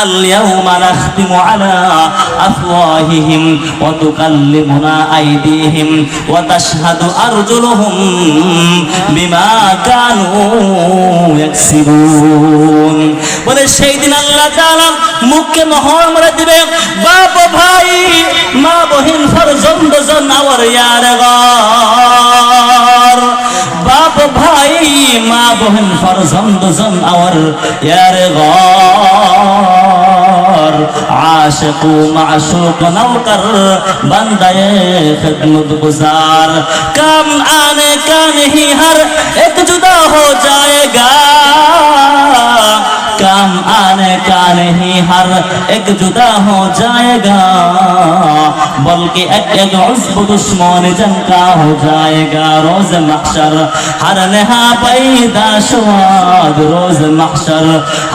আল-ইয়াউমা নাখতিমু আলা আফওয়াহিহিম ওয়া তুকাল্লিমুনা আইদিহিম ওয়া তাশহাদু আরজুলুহুম বিমা কানু ইয়াকসিবুন। বলে সেই দিন আল্লাহ তাআলা মুখকে মোহর মেরে দিবে। বাপ ভাই মা বহিন ফরজন্দ জন আওয়ার ইয়ার গর, বাপ ভাই মা বহিন ফরজন্দ জন আওয়ার ইয়ার গর, आशिक माशूक नौकर बंदे खिदमत गुजार, काम आने का नहीं हर एक जुदा हो जाएगा, काम आने का नहीं हर एक जुदा हो जाएगा, बल्कि एक उस्ब दुश्मन जन का हो जाएगा। रोज महशर हर नेहा पैदा शुआद, रोज महशर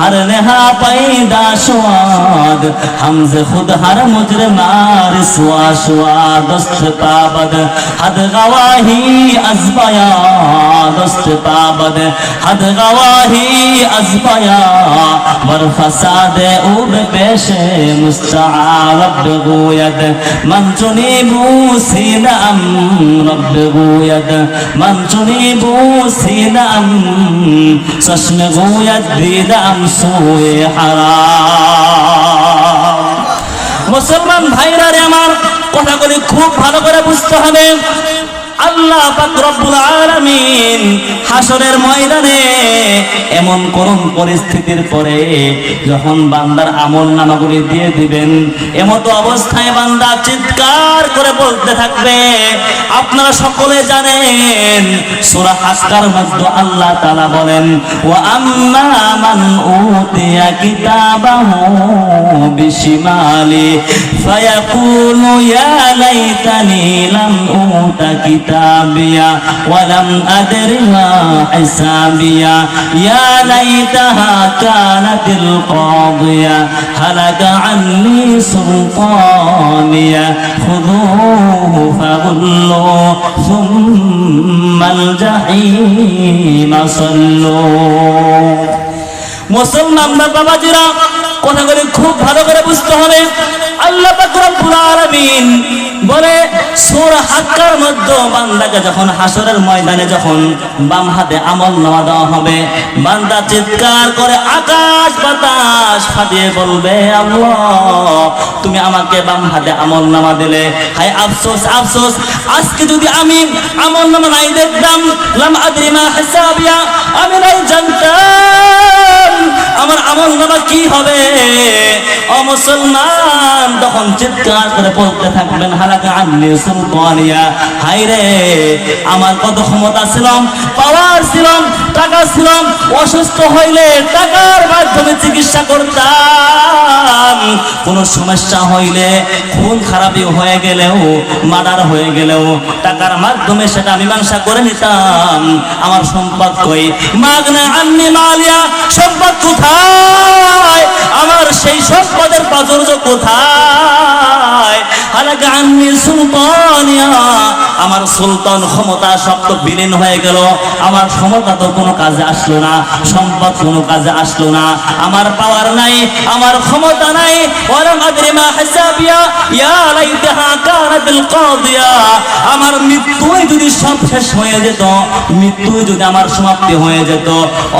हर नेहा पैदा शुआद, हमसे खुद हर मुजरिमार सुआ शुआ दस्त पाबद हद गवाही अज़बया, दस्त पाबद हद गवाही अज़बया, बर फसाद ऊब पेशे मुस्तआर रब गोयद मन चुनी बूसीनम, रब गोयद मन चुनी बूसीनम, चश्म गोयद दीदम सोए हराम। মুসলমান ভাইরা রে আমার, কথাগুলি খুব ভালো করে বুঝতে হবে। আল্লাহ পাক রব্বুল আলামিন হাসরের ময়দানে এমন করুণ পরিস্থিতির পরে যখন বান্দার আমলনামাগুলি দিয়ে দিবেন, এমতো অবস্থায় বান্দা চিৎকার করে বলতে থাকবে। আপনারা সকলে জানেন সূরা হাসকার মধ্যে আল্লাহ তাআলা বলেন, ওয়া আম্মা মান উতিয়া কিতাবাহু বিশিমালি ফায়াকুলু ইয়া লাইতানি লাম উতা किताबिया वलम अदरि मा हिसाबिया या लैतहा कानतिल कादिया हलका अन्नी सुल्तानिया खुदूहु फगुल्लू सुम्मल जहीम सल्लू। মুসলমান বাবাজিরা, কথাগুলি খুব ভালো করে বুঝতে হবে। আল্লাহ পাক রব্বুল আলামিন বলে সূরা হাক্কার মধ্যে বান্দাকে যখন হাসরের ময়দানে যখন বাম হাতে আমলনামা দেওয়া হবে, বান্দা চিৎকার করে আকাশ বাতাস ফাটিয়ে বলবে, আল্লাহ তুমি আমাকে বাম হাতে আমলনামা দিলে, হায় আফসোস আফসোস, আজকে যদি আমি আমলনামা নাই দেখতাম, লাম আদরি মা হিসাবিয়া, আমি নাই জানতাম আমার আমলনামা কি হবে। ও মুসলমান, তখন চিৎকার করে বলতে থাকবেন, হালাকা আন্নি সুলতানিয়া, হায়রে আমার কত ক্ষমতা ছিলাম, পাওয়ার ছিলাম, টাকা ছিলাম, অসুস্থ হইলে টাকার মাধ্যমে চিকিৎসা করতাম, কোন সমস্যা হইলে খুন খারাপি হয়ে গেলেও মার্ডার হয়ে গেলেও টাকার মাধ্যমে সেটা মীমাংসা করে নিতাম। আমার সম্পদ কই, মাগনা আন্নি মালিয়া, সম্পদ কোথায়, আমার সেই সম্পদের প্রাচুর্য কোথায়, হালাকা আন্নি সুলতানিয়া, আমার সুলতান ক্ষমতা সব তো বিলীন হয়ে গেল, আমার ক্ষমতা তো কোনো কাজে আসলো না, সম্পদ কোনো কাজে আসলো না, আমার পাওয়ার নাই, আমার ক্ষমতা নাই, ওয়ালাম আদরি মা হিসাবিয়া ইয়া লাইতাহা কানাতিল কাদিয়া, আমার মৃত্যুই যদি সব শেষ হয়ে যেত, মৃত্যুই যদি আমার সমাপ্তি হয়ে যেত।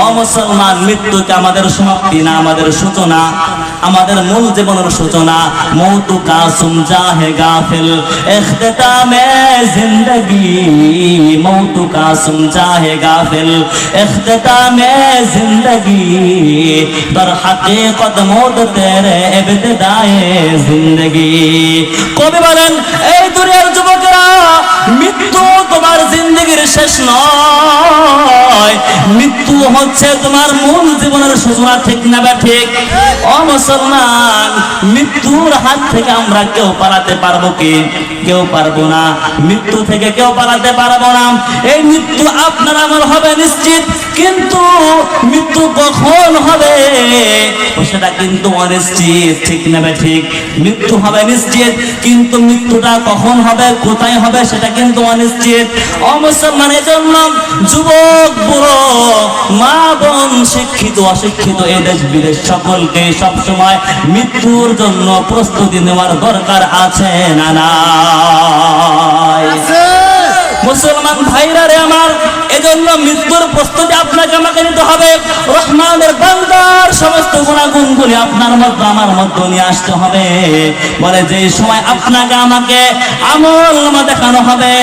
ও মুসলমান, মৃত্যুকে আমাদের সমাপ্তি না, আমাদের সূচনা, আমাদের মূল জীবনের সূচনা। মৌতু কাসুম জাহে গাফিল ইখতিতামে জিন্দেগি, মৌতু কাসুম জাহে গাফিল ইখতিতামে জিন্দেগি, দর হাকিকত মৌত তেরে ইবতিদায়ে জিন্দেগি। কবি বলেন, এই দুনিয়ার যুবকেরা, মৃত্যু তোমার জিন্দেগির শেষ নয়, মৃত্যু হচ্ছে তোমার মূল জীবনের সূচনা, ঠিক না বা ঠিক? ও মুসলমান, মৃত্যুর হাত থেকে আমরা কেউ পালাতে পারবো কি? কেউ পারবো না। মৃত্যু থেকে কেউ পালাতে পারবো না। এই মৃত্যু আপনার আমার হবে নিশ্চিত, কিন্তু মৃত্যু কখন হবে সেটা কিন্তু অনিশ্চিত, ঠিক না বা ঠিক? মৃত্যু হবে নিশ্চিত, কিন্তু মৃত্যুটা কখন হবে, কোথায় হবে সেটা কিন্তু অনিশ্চিত। ও মুসলমান, এজন্য যুবক বুড়ো, মা বোন, শিক্ষিত অশিক্ষিত, এই দেশ বিদেশ সকলকে সবসময় মৃত্যুর জন্য প্রস্তুতি নেওয়ার দরকার আছে না নাই? মুসলমান ভাইরা রে আমার, এজন্য মৃত্যুর প্রস্তুতি আপনাকে আমাকে নিতে হবে। রহমানের বান্দার সমস্ত গুণাগুণগুলি আপনার মধ্যে আমার মধ্যে নিয়ে আসতে হবে। বলে যে সময় আপনাকে আমাকে আমলনামা দেখানো হবে,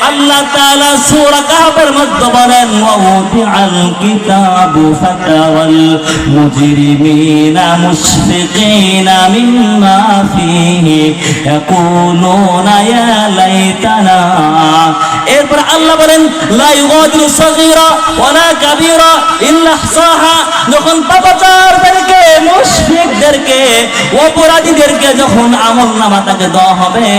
আল্লাহ তাআলা সূরা কাহফের মধ্যে বলেন ওয়াউদিআল কিতাবু ফাতাওয়াল মুজরিমিনা মুশফিকিনা মিম্মা ফীহি ইয়াকুলুনা ইয়া লাইতানা। এরপর আল্লাহ বলেন লা ইউগাদিরু সাগীরা ওয়ালা কাবীরা ইল্লা আহসাহা। যখন পাপাচারদেরকে, মুশরিকদেরকে, অপরাধীদেরকে যখন আমলনামা তাকে দেওয়া হবে,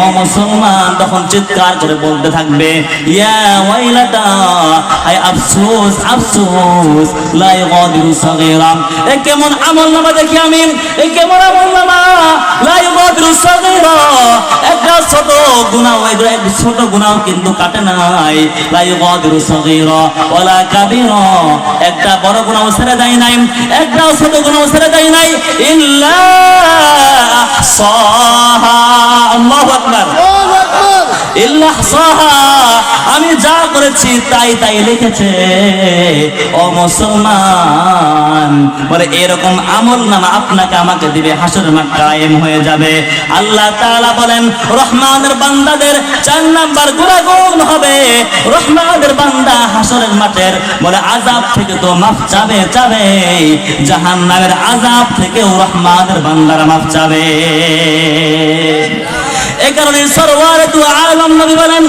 ও মুসলমান তখন চিৎকার করে বলতে থাকবে ইয়া ওয়াইলাতা, আয় আফসোস আফসোস, লা ইউগাদিরু সাগীরা। এ কেমন আমলনামা দেখি আমি, এ কেমন আমলনামা, লা ইউগাদিরু সাগীরা, একটা ছোট গুনাহ, এক ছোট গুনাহ কিন্তু কাটে নাই। লা ইউগাদিরু সাগীরা ওয়ালা কাবীরা, একটা বড় গুনাহ ছেড়ে দেয় নাই, একটা ছোট গুনাহ ছেড়ে দেয় নাই, ইল্লা আহসাহা। আল্লাহু আকবার, ইল্লা আহসাহা, আমি যা করেছি তাই তাই লিখেছে। ও মুসলমান, বলে এরকম আমলনামা আপনাকে আমাকে দিবে, হাসরের মাঠ কায়েম হয়ে যাবে। আল্লাহ তাআলা বলেন রহমানের বান্দাদের 4 নাম্বার গুনাহগুণ হবে, রহমানের বান্দা হাসরের মাঠের বলে আযাব থেকে তো মাফ চাবে, জাহান্নামের আযাব থেকেও রহমানের বান্দারা মাফ চাবে। এই কারণে সরওয়ারে দু আলম নবী বলেন,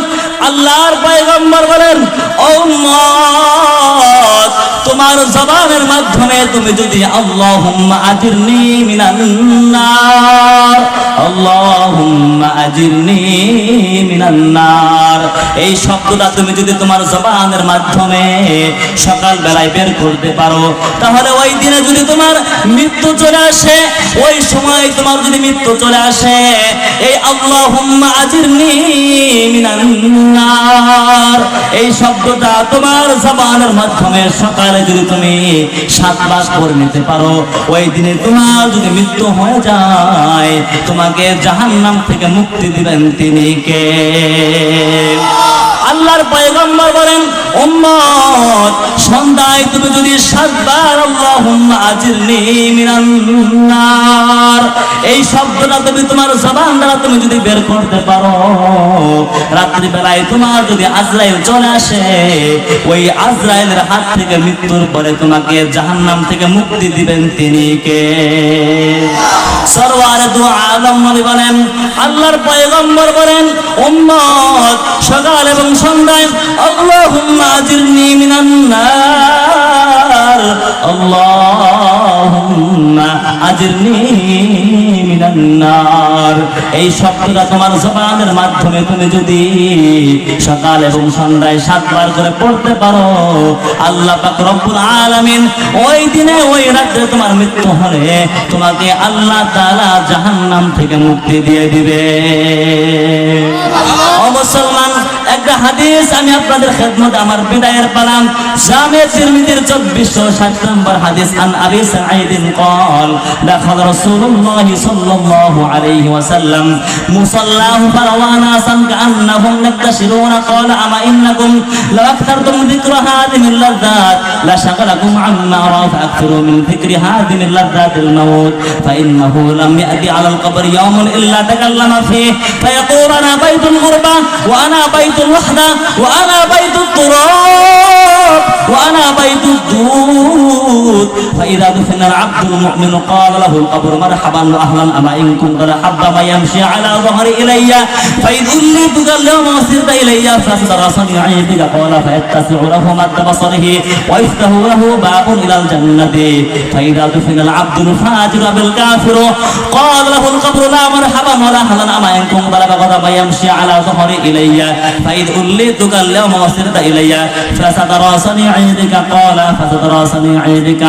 আল্লাহর পয়গম্বর বলেন, ও উম্মত, তোমার জবানের মাধ্যমে তুমি যদি আল্লাহুম্মা আজিরনি মিনান নার, আল্লাহুম্মা আজিরনি মিনান নার, এই শব্দটা তুমি যদি তোমার জবানের মাধ্যমে সকাল বেলায় বের করতে পারো, তাহলে ওই দিনে যদি তোমার মৃত্যু চলে আসে, ওই সময় তোমার যদি মৃত্যু চলে আসে, এই আল্লাহুম্মা আজিরনি মিনান নার, এই শব্দটা তোমার জবানের মাধ্যমে সকালে যদি তুমি 7 বার করে নিতে পারো, ওই দিনে তোমার যদি মৃত্যু হয়ে যায়, তোমাকে জাহান্নাম থেকে মুক্তি দিবেন তিনি কে? আল্লাহর পয়গম্বর বলেন, উম্মত, সন্ধ্যায় তুমি যদি 7 বার আল্লাহুম্মা আজিরনি মিনান নার, এই শব্দটা তুমি তোমার জবান দ্বারা তুমি যদি বের করতে পারো, রাত্রি বেলায় তোমার যদি আজরাইল চলে আসে, ওই আজরাইলের হাত থেকে মৃত্যুর পরে তোমাকে জাহান্নাম থেকে মুক্তি দিবেন তিনি কে? সরওয়ারে দু আলম নবী বলেন, আল্লাহর পয়গম্বর বলেন, উম্মত, সকাল এবং সন্ধ্যায় আল্লাহুম্মা আজিরনি মিনান নার, আল্লাহুম্মা আজিরনি মিনান নার, এই শব্দটা তোমার জবানের মাধ্যমে তুমি যদি সকাল এবং সন্ধ্যায় 7 বার করে পড়তে পারো, আল্লাহ পাক রব্বুল আলামিন ওই দিনে ওই রাতে তোমার মৃত্যু হলে তোমাকে আল্লাহ তাআলা জাহান্নাম থেকে মুক্তি দিয়ে দিবে। ও মুসলমান, একটা হাদিস আমি আপনাদের খেদমতে আমার বিদায়ের পালাম, জামে তিরমিজির 2460 নম্বর হাদিস, আন আবি সাঈদ قال دخل رسول الله صلى الله عليه وسلم مصلاه فروى ناسا كأنهم يكتشرون قال أما إنكم لو أكثرتم ذكر هذه اللذات لشغلكم عما أرى فأكثروا من ذكر هذه اللذات الموت فإنه لم يأتي على القبر يوم إلا تكلم فيه فيقول أنا بيت الغربة وأنا بيت الوحدة وأنا بيت التراب وأنا بيت الدود فإذا دفن العبد المؤمن قال له القبر مرحبا وأهلا أما إن كنت لحب ما يمشي على ظهري إلي فإذ أوليتك اليوم وصرت إلي فأصدر صنيعي بك قال فيتسع له مد بصره ويفتح له باب إلى الجنة فإذا دفن العبد الفاجر بالكافر قال له القبر لا مرحبا ولا أهلا أما إن كنت لبغض ما يمشي على ظهري إلي فإذ أوليتك اليوم وصرت إلي فسترى صنيعي بك قال فسترى صنيعي بك